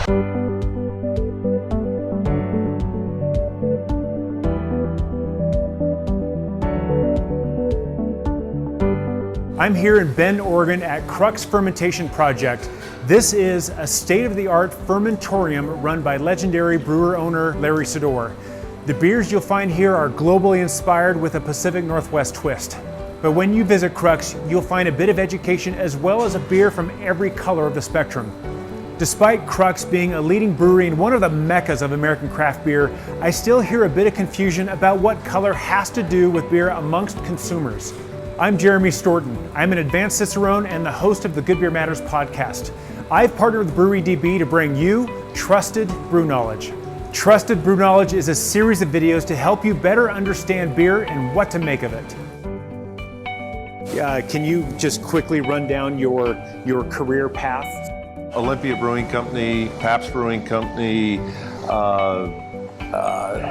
I'm here in Bend, Oregon at Crux Fermentation Project. This is a state-of-the-art fermentorium run by legendary brewer owner Larry Sador. The beers you'll find here are globally inspired with a Pacific Northwest twist. But when you visit Crux, you'll find a bit of education as well as a beer from every color of the spectrum. Despite Crux being a leading brewery and one of the meccas of American craft beer, I still hear a bit of confusion about what color has to do with beer amongst consumers. I'm Jeremy Storton. I'm an advanced Cicerone and the host of the Good Beer Matters podcast. I've partnered with Brewery DB to bring you Trusted BrewKnowledge. Trusted BrewKnowledge is a series of videos to help you better understand beer and what to make of it. Can you just quickly run down your career path? Olympia Brewing Company, Pabst Brewing Company,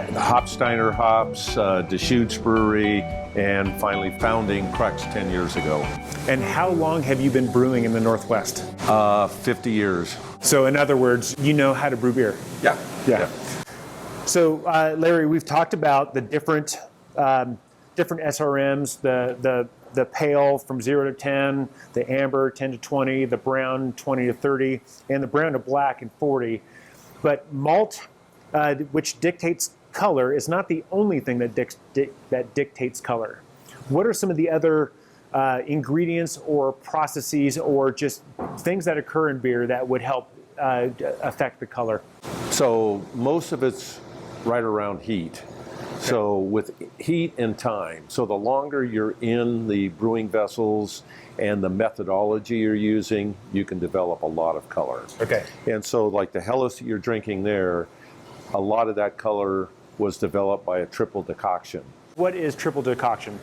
Hopsteiner Hops, Deschutes Brewery, and finally founding Crux 10 years ago. And how long have you been brewing in the Northwest? 50 years. So in other words, you know how to brew beer? Yeah. So Larry, we've talked about the different SRMs, the pale from 0 to 10, the amber 10 to 20, the brown 20 to 30, and the brown to black in 40. But malt, which dictates color, is not the only thing that dictates color. What are some of the other ingredients or processes or just things that occur in beer that would help affect the color? So most of it's right around heat. Okay. So with heat and time, so the longer you're in the brewing vessels and the methodology you're using, you can develop a lot of color. Okay. And so like the Helles that you're drinking there, a lot of that color was developed by a triple decoction. What is triple decoction?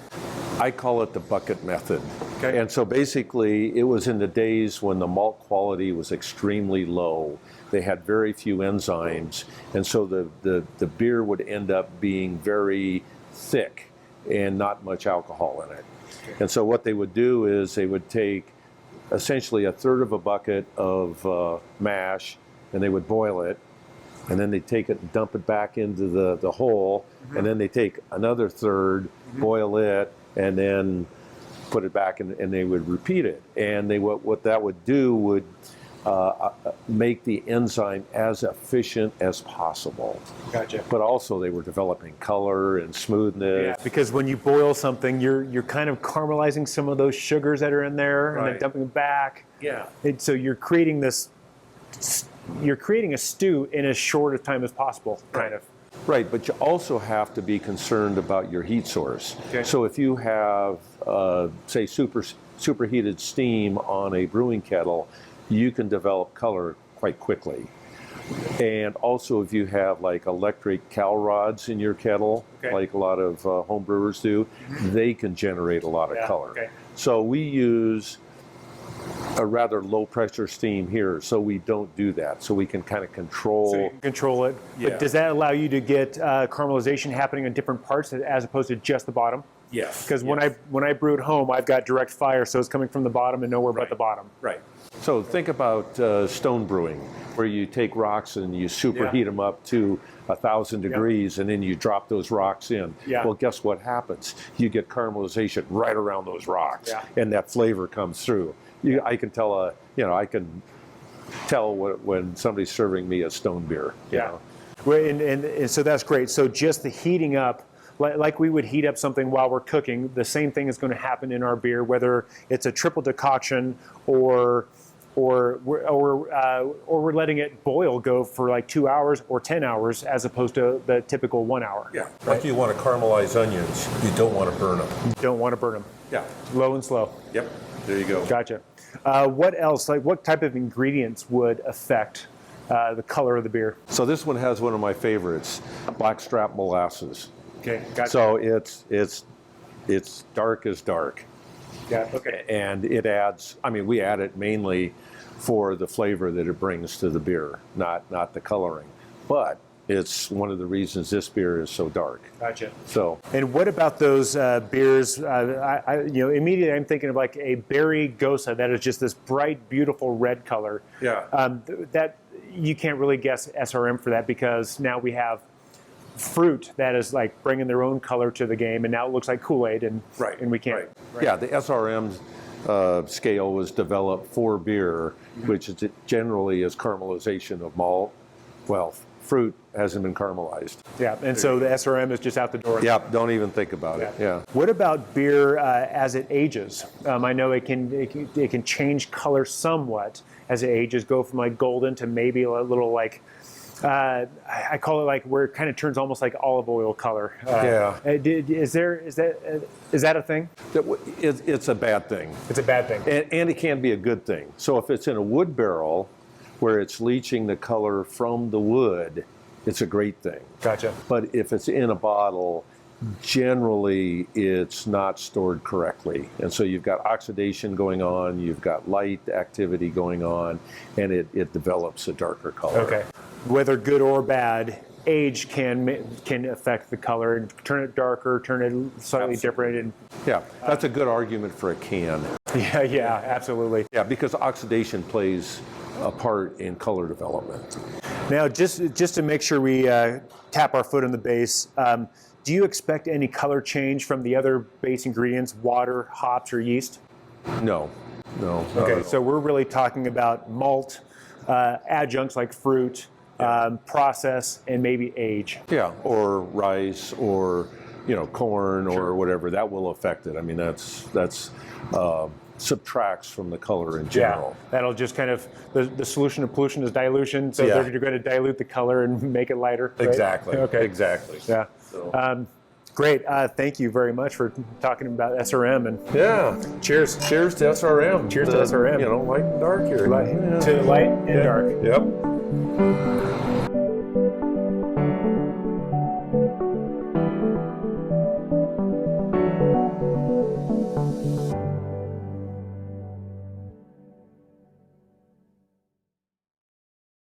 I call it the bucket method. Okay. And so basically it was in the days when the malt quality was extremely low. They had very few enzymes, and so the beer would end up being very thick and not much alcohol in it. Okay. And so what they would do is they would take essentially a third of a bucket of mash, and they would boil it, and then they take it and dump it back into the hole, mm-hmm. and then they take another third, mm-hmm. boil it, and then put it back, and they would repeat it. And what that would do would make the enzyme as efficient as possible. Gotcha. But also they were developing color and smoothness. Yeah, because when you boil something, you're kind of caramelizing some of those sugars that are in there, right. And then dumping them back. Yeah. And so you're creating a stew in as short a time as possible, kind of. Right, but you also have to be concerned about your heat source. Okay. So if you have, say, superheated steam on a brewing kettle, you can develop color quite quickly. And also if you have like electric cal rods in your kettle, okay. like a lot of home brewers do, mm-hmm. they can generate a lot of color. Okay. So we use a rather low pressure steam here, so we don't do that. So we can kind of control. So you can control it. Yeah. But does that allow you to get caramelization happening in different parts as opposed to just the bottom? Yes. Because when I brew at home, I've got direct fire, so it's coming from the bottom and nowhere but the bottom. Right. So think about stone brewing, where you take rocks and you superheat them up to 1,000 degrees, and then you drop those rocks in. Yeah. Well, guess what happens? You get caramelization right around those rocks, and that flavor comes through. I can tell when somebody's serving me a stone beer. You know? Well, and so that's great. So just the heating up, like we would heat up something while we're cooking, the same thing is going to happen in our beer, whether it's a triple decoction or we're letting it go for like 2 hours or 10 hours as opposed to the typical 1 hour. Yeah. Right? Like you want to caramelize onions, you don't want to burn them. You don't want to burn them. Yeah. Low and slow. Yep. There you go. Gotcha. What else? Like what type of ingredients would affect the color of the beer? So this one has one of my favorites, blackstrap molasses. Okay. Gotcha. So it's dark as dark. Yeah. Okay. And it adds. I mean, we add it mainly for the flavor that it brings to the beer, not the coloring. But it's one of the reasons this beer is so dark. Gotcha. So. And what about those beers? Immediately I'm thinking of like a berry gosa that is just this bright, beautiful red color. Yeah. That you can't really guess SRM for that because now we have fruit that is like bringing their own color to the game, and now it looks like Kool-Aid, and we can't. Right. Yeah, the SRM scale was developed for beer, which is generally is caramelization of malt. Well, fruit hasn't been caramelized. Yeah, and so the SRM is just out the door. Yeah, don't even think about it. Yeah. What about beer as it ages? I know it can change color somewhat as it ages, go from like golden to maybe a little like, I call it like where it kind of turns almost like olive oil color. Is that a thing? It's a bad thing. It's a bad thing. And it can be a good thing. So if it's in a wood barrel where it's leaching the color from the wood, it's a great thing. Gotcha. But if it's in a bottle, generally it's not stored correctly. And so you've got oxidation going on, you've got light activity going on, and it develops a darker color. Okay. Whether good or bad, age can affect the color and turn it darker, turn it slightly different. And yeah, that's a good argument for a can. Yeah, absolutely. Yeah, because oxidation plays a part in color development. Now, just to make sure we tap our foot on the base, do you expect any color change from the other base ingredients, water, hops, or yeast? No. Okay, so we're really talking about malt, adjuncts like fruit, process, and maybe age. Yeah, or rice, or corn, or whatever. That will affect it. I mean, that's subtracts from the color in general. Yeah, that'll just kind of, the solution of pollution is dilution, so they're going to dilute the color and make it lighter. Right? Exactly. Okay. Exactly. Yeah. So. Great. Thank you very much for talking about SRM, and cheers. Cheers to SRM. Cheers to SRM. Light and dark here. To light and dark. Yep.